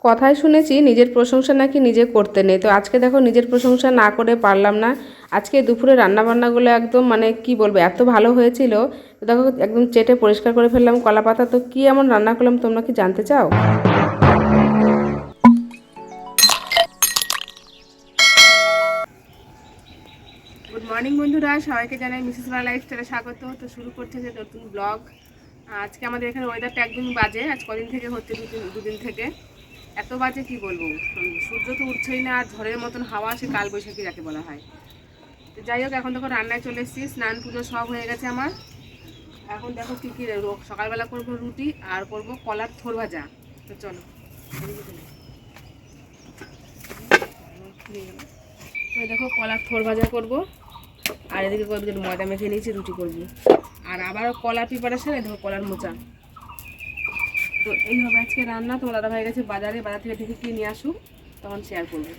কথায় শুনেছি নিজের প্রশংসা নাকি নিজে করতে নেই, তো আজকে দেখো নিজের প্রশংসা না করে পারলাম না। আজকে দুপুরে রান্নাবান্নাগুলো একদম মানে কি বলবো, এত ভালো হয়েছিল। তো দেখো একদম চেটে পরিষ্কার করে ফেললাম কলা পাতা। তো কি এমন রান্না করলাম তোমরা কি জানতে চাও? গুড মর্নিং বন্ধুরা, সবাইকে জানাই মিসেস লা লাইফস্টাইলে স্বাগত। তো শুরু করছে যে নতুন ব্লগ। আজকে আমাদের এখানে ওয়েদারটা একদমই বাজে। আজ কদিন থেকে হচ্ছে, দুদিন থেকে এত বাজে কি বলবো। সূর্য তো উঠছেই না, আর ঝড়ের মতন হাওয়া, সে কালবৈশাখী যাকে বলা হয়। তো যাই হোক, এখন দেখো রান্নায় চলে এসেছি, স্নান পুজো সব হয়ে গেছে আমার। এখন দেখো কী কী সকালবেলা করবো রুটি আর করবো কলার থোর ভাজা। তো চলো, দেখো কলার থোর ভাজা করবো, আর এদিকে করবো যে ময়দা মেখে নিয়েছি, রুটি করবো। আর আবারও কলার প্রিপারেশন, দেখো কলার মোচা। তো এই হবে আজকে রান্না। তোমার দাদা ভাই গেছে বাজারে, বাজার থেকে দেখে কিনে নিয়ে আসুক, তখন শেয়ার করবো।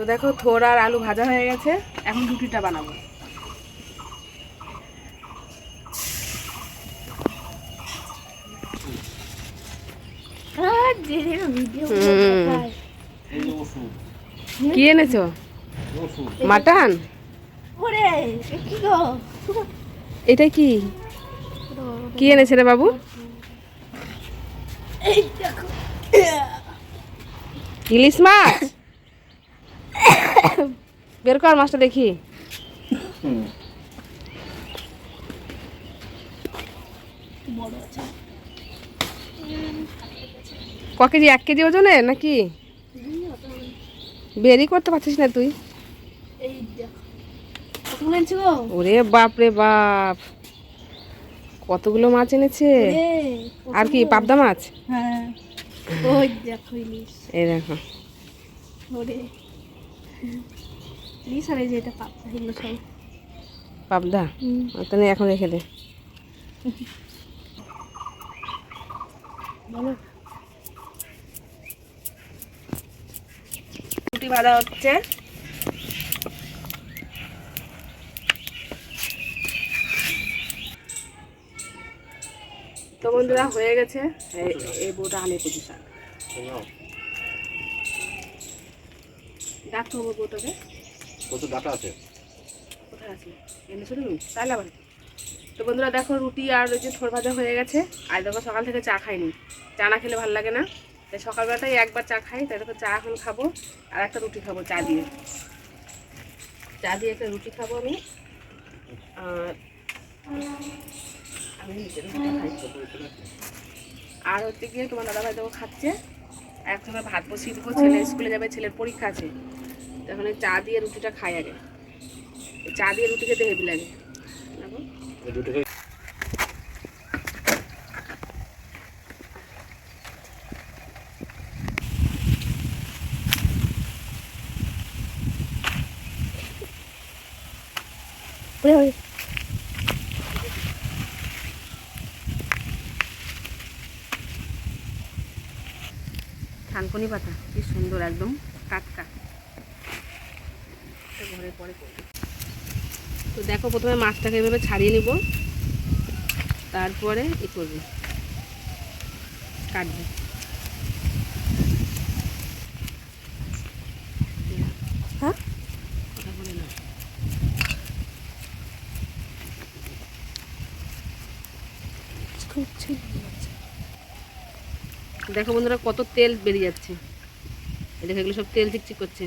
তো দেখো থোর আর আলু ভাজা হয়ে গেছে, এখন রুটিটা বানাবো। কি এনেছো? মাটন? এটা কি কি এনেছে রে বাবু? ইলিশ মাছ? বের কর মাছটা দেখি। ক কেজি? 1 কেজি ওজনের নাকি? বেরই করতে পারছিস না তুই? ওরে বাপ রে বাপ, কতগুলো মাছ এনেছে। আর কি পাবদা মাছ? এই দেখো পাবদা। তাহলে এখন রেখে দে। রুটি ভাজা হচ্ছে। তো বন্ধুরা হয়ে গেছে। এই বউটা আনে কচু শাক। ডাকতে হবে বউটাকে। কত ডাটা আছে? কোথায় আছে? এনেছো তুমি? তাহলে আবার। তো বন্ধুরা দেখো রুটি আর ওই যে থোর ভাজা হয়ে গেছে। আর দেখো সকাল থেকে চা খাইনি, চা না খেলে ভালো লাগে না। তাই সকালবেলাটাই একবার চা খাই, তাই দেখো চা এখন খাবো আর একটা রুটি খাবো চা দিয়ে। চা দিয়ে একটা রুটি খাবো আমি। আর আমি নিজের রুটিটা খাই। আর হচ্ছে গিয়ে তোমার দাদাভাই দেখো খাচ্ছে। এখন ভাত বসিয়ে দেবো, ছেলে স্কুলে যাবে, ছেলের পরীক্ষা আছে। তখন চা দিয়ে রুটিটা খাই আগে। চা দিয়ে রুটি খেতে হেভি লাগে। থানকুনি পাতা কি সুন্দর, একদম টাটকা। ঘরে পরে তো দেখো প্রথমে মাছটাকে এভাবে ছাড়িয়ে নিব, তারপরে ই করবো, কাটবো। হ্যাঁ কথা বলে না। দেখো বন্ধুরা কত তেল বেরিয়ে যাচ্ছে, দেখো এগুলো সব তেল চিকচিক করছে।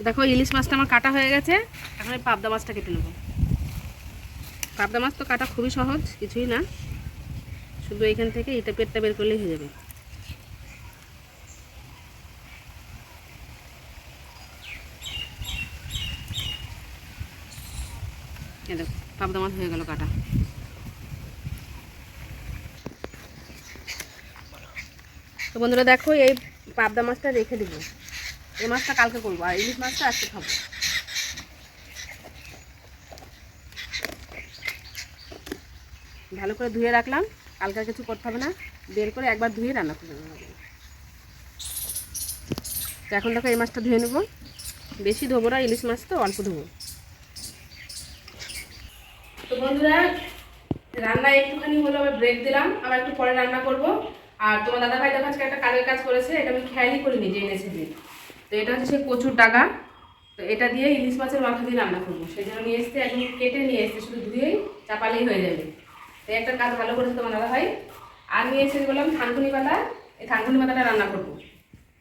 দেখো ইলিশ মাছটা আমার কাটা হয়ে গেছে, এখন এই পাবদা মাছটা কেটে নেব। পাবদা মাছ তো কাটা খুবই সহজ, কিছুই না, শুধু এখান থেকে এটা পেটটা বের করলেই হয়ে যাবে। দেখো পাবদা মাছ হয়ে গেল কাটা। তো বন্ধুরা দেখো এই পাবদা মাছটা রেখে দিব, এই মাছটা কালকে করবো, আর ইলিশ মাছটা আজকে খাবো। ভালো করে ধুয়ে রাখলাম, কালকে কিছু করতে হবে না, বের করে একবার ধুয়ে রান্না করে নেবো। তো এখন দেখো এই মাছটা ধুয়ে নেবো, বেশি ধোবো না, ইলিশ মাছ তো অল্প ধোবো। তো বন্ধুরা রান্না একটুখানি হলো, আবার ব্রেক দিলাম, আবার একটু পরে রান্না করব। আর তোমার দাদাভাই দেখো আজকে একটা কাজের কাজ করেছে, এটা আমি খেয়ালই করিনি যে এনেছে দিন। তো এটা হচ্ছে সেই কচুর ডাগা, তো এটা দিয়ে ইলিশ মাছের মাথা দিয়ে রান্না করবো, সেই জন্য নিয়ে এসছে, একদম কেটে নিয়ে এসছে, শুধু ধুয়েই চাপালেই হয়ে যাবে। তো একটা কাজ ভালো করেছে তোমার দাদাভাই। আর নিয়ে এসে বললাম থানকুনি পাতা, এই থানকুনি পাতাটা রান্না করবো,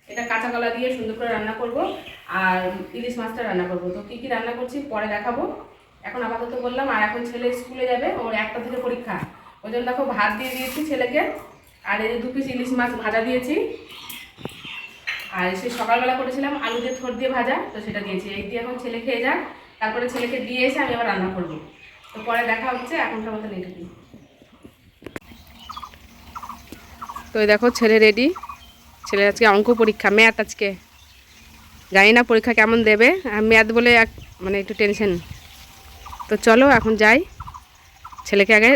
এটা কাঁচা কলা দিয়ে সুন্দর করে রান্না করব, আর ইলিশ মাছটা রান্না করব। তো কী কী রান্না করছি পরে দেখাবো, এখন আপাতত বললাম। আর এখন ছেলে স্কুলে যাবে, ওর 1টা থেকে পরীক্ষা, ওই জন্য দেখো ভাত দিয়ে দিয়েছি ছেলেকে, আর এই 2 পিস ইলিশ মাছ ভাজা দিয়েছি, আর সেই সকালবেলা করেছিলাম আলু দিয়ে থোড় দিয়ে ভাজা, তো সেটা দিয়েছি। এই দিয়ে এখন ছেলে খেয়ে যাক, তারপরে ছেলেকে দিয়ে এসে আমি আবার রান্না করব। তো পরে দেখা হচ্ছে, এখনকার মতো এইটুকুই। তো দেখো ছেলে রেডি, ছেলের আজকে অঙ্ক পরীক্ষা, ম্যাথ আজকে, জানি না পরীক্ষা কেমন দেবে, ম্যাথ বলে মানে একটু টেনশন। তো চলো এখন যাই, ছেলেকে আগে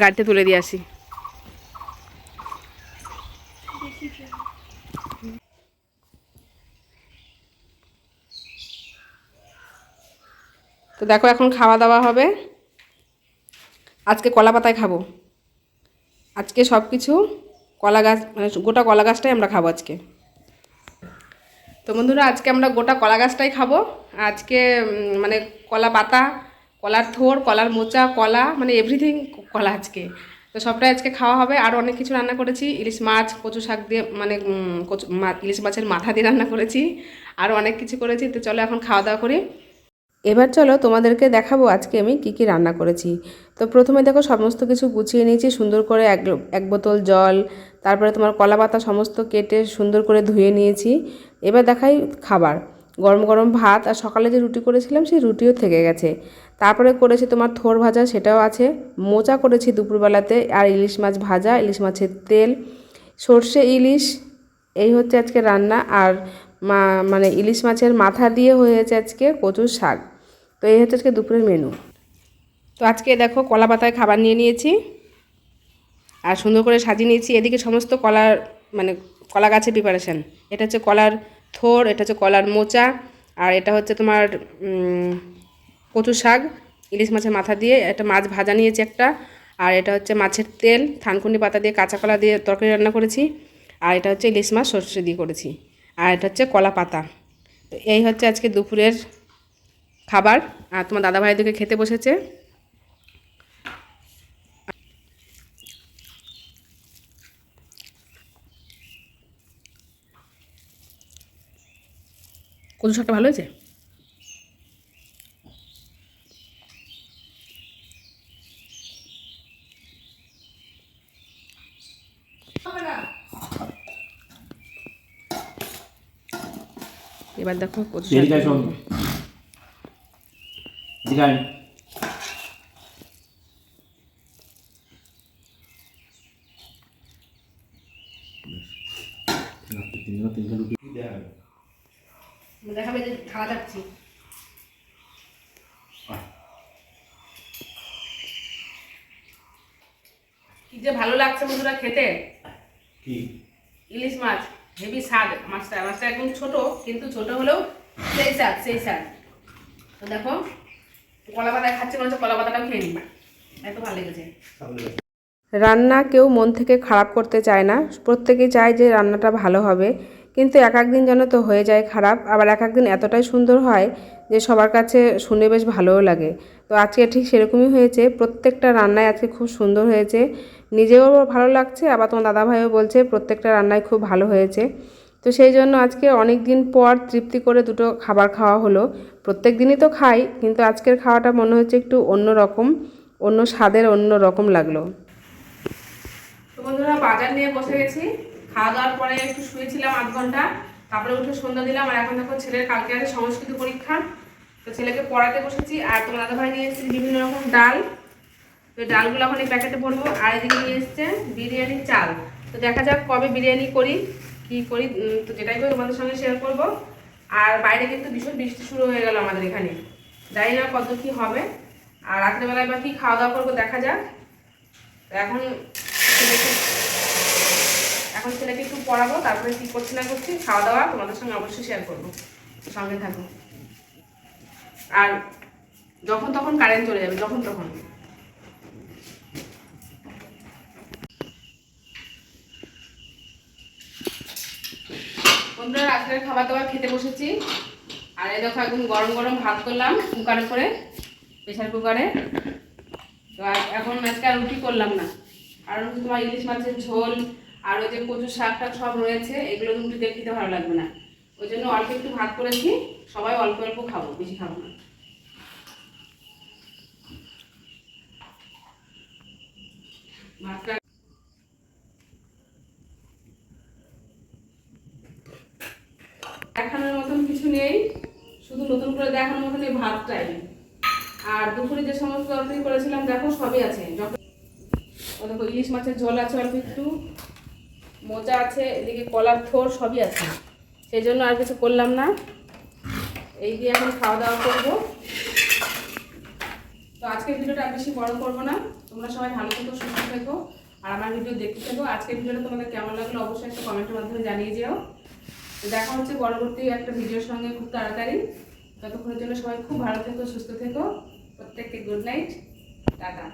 গাড়িতে তুলে দিয়ে আসি। তো দেখো এখন খাওয়া দাওয়া হবে, আজকে কলা পাতায় খাবো, আজকে সব কিছু কলা গাছ, মানে গোটা কলা গাছটাই আমরা খাবো আজকে। তো বন্ধুরা আজকে আমরা গোটা কলা গাছটাই খাবো আজকে, মানে কলা পাতা, কলার থোড়, কলার মোচা, কলা, মানে এভরিথিং কলা আজকে। তো সবটাই আজকে খাওয়া হবে। আরও অনেক কিছু রান্না করেছি, ইলিশ মাছ কচু শাক দিয়ে, মানে ইলিশ মাছের মাথা দিয়ে রান্না করেছি, আরও অনেক কিছু করেছি। তো চলো এখন খাওয়া দাওয়া করি। এবার চলো তোমাদেরকে দেখাবো আজকে আমি কি কি রান্না করেছি। তো প্রথমে দেখো সমস্ত কিছু গুছিয়ে নিয়েছি সুন্দর করে, এক বোতল জল, তারপরে তোমার কলা পাতা সমস্ত কেটে সুন্দর করে ধুয়ে নিয়েছি। এবার দেখাই খাবার, গরম গরম ভাত, আর সকালে যে রুটি করেছিলাম সেই রুটিও থেকে গেছে। তারপরে করেছি তোমার থোড় ভাজা, সেটাও আছে, মোচা করেছি দুপুরবেলাতে, আর ইলিশ মাছ ভাজা, ইলিশ মাছের তেল, সর্ষে ইলিশ, এই হচ্ছে আজকে রান্না। আর মানে ইলিশ মাছের মাথা দিয়ে হয়েছে আজকে কচুর শাক। তো এই হচ্ছে আজকে দুপুরের মেনু। তো আজকে দেখো কলা পাতায় খাবার নিয়ে নিয়েছি, আর সুন্দর করে সাজিয়ে নিয়েছি। এদিকে সমস্ত কলার, মানে কলা গাছের প্রিপারেশান, এটা হচ্ছে কলার থোড়, এটা হচ্ছে কলার মোচা, আর এটা হচ্ছে তোমার কচু শাক ইলিশ মাছের মাথা দিয়ে, একটা মাছ ভাজা নিয়েছি একটা, আর এটা হচ্ছে মাছের তেল, থানকুনি পাতা দিয়ে কাঁচা কলা দিয়ে তরকারি রান্না করেছি, আর এটা হচ্ছে ইলিশ মাছ সর্ষে দিয়ে করেছি, আর এটা হচ্ছে কলা পাতা। তো এই হচ্ছে আজকে দুপুরের খাবার। আর তোমার দাদাভাই দিকে খেতে বসেছে। কচু শাকটা ভালো হয়েছে। এবার দেখো কচু এদিকে শাক। শোন, এদিকে আয়। তিনটা রুটি দেয়া দেখাবে যে খাওয়া যাচ্ছি। কি যে ভালো লাগছে বন্ধুরা খেতে। কি ইলিশ মাছ হেভি স্বাদ। মাছটা একদম ছোট, কিন্তু ছোট হলেও সেই স্বাদ সেই স্বাদ। তো দেখো কলা পাতা খাচ্ছে, মনে হচ্ছে কলা পাতাটাও খেয়ে নিই, এত ভালো লেগেছে। রান্না কেউ মন থেকে খারাপ করতে চায় না, প্রত্যেকেই চায় যে রান্নাটা ভালো হবে, কিন্তু এক একদিন যেন তো হয়ে যায় খারাপ, আবার এক একদিন এতটাই সুন্দর হয় যে সবার কাছে শুনে বেশ ভালোও লাগে। তো আজকে ঠিক সেরকমই হয়েছে, প্রত্যেকটা রান্নায় আজকে খুব সুন্দর হয়েছে, নিজেও ভালো লাগছে, আবার তোমার দাদাভাইও বলছে প্রত্যেকটা রান্নায় খুব ভালো হয়েছে। তো সেই জন্য আজকে অনেক দিন পর তৃপ্তি করে দুটো খাবার খাওয়া হলো। প্রত্যেক দিনই তো খাই, কিন্তু আজকের খাওয়াটা মনে হচ্ছে একটু অন্য রকম, অন্য স্বাদের, অন্য রকম লাগলো। তো বন্ধুরা বাজার নিয়ে বসে গেছি, খাওয়া দাওয়ার পরে একটু শুয়েছিলাম 8 ঘন্টা, তারপরে উঠে সন্ধ্যা দিলাম। আর এখন দেখো ছেলের কালকে আছে সংস্কৃত পরীক্ষা, তো ছেলেকে পড়াতে বসেছি। আর তোমার দাদাভাই নিয়ে এসেছি বিভিন্ন রকম ডাল, তো ডালগুলো এখন এই প্যাকেটে ভরবো। আর এদিকে নিয়ে এসছে বিরিয়ানির চাল। তো দেখা যাক কবে বিরিয়ানি করি, কি করি, তো যেটাই করি তোমাদের সঙ্গে শেয়ার করব। আর বাইরে কিন্তু ভীষণ বৃষ্টি শুরু হয়ে গেল আমাদের এখানে, জানি না কত কি হবে। আর রাত্রেবেলায় বা কি খাওয়া দাওয়া করবো দেখা যাক। তো ছেলেকে একটু পড়াবো, তারপরে কি করছি না করছি খাওয়া দাওয়া তোমাদের সঙ্গে অবশ্যই শেয়ার করবো, সঙ্গে থাকো। আর যখন তখন কারেন্ট চলে যাবে, যখন তখন। বন্ধুরা রাত্রের খাবার দাবার খেতে বসেছি। আর এই দেখো একদম গরম গরম ভাত করলাম কুকারে করে, প্রেশার কুকারে। তো এখন আজকে আর রুটি করলাম না, কারণ তোমার ইলিশ মাছের ঝোল আর ওই যে কচু শাকটা সব রয়েছে, এগুলো রুটি দিয়ে খেতে ভালো লাগবে না, ওই জন্য অল্প একটু ভাত করেছি। সবাই অল্প অল্প খাবো, বেশি খাবো না। ভাতটা দেখানোর মতন কিছু নেই, শুধু নতুন করে দেখানোর মতন এই ভাতটাই। আর দুপুরে যে সমস্ত তরকারি করেছিলাম দেখো সবই আছে। দেখো ইলিশ মাছের ঝোল আছে অল্প একটু, মোচা আছে, এদিকে কলার থোর সবই আছে, সেই জন্য আর কিছু করলাম না। এই দিয়ে এখন খাওয়া দাওয়া করবো। তো আজকের ভিডিওটা বেশি বড় করবো না, তোমরা সবাই ভালো থেকো, সুস্থ থেকো, আর আমার ভিডিও দেখতে থেকো। আজকের ভিডিওটা তোমাদের কেমন লাগলো অবশ্যই একটা কমেন্টের মাধ্যমে জানিয়ে যেও। দেখা হচ্ছে পরবর্তী একটা ভিডিওর সঙ্গে খুব তাড়াতাড়ি। ততক্ষণের জন্য সবাই খুব ভালো থেকো, সুস্থ থেকো, প্রত্যেককে গুড নাইট, টাটা।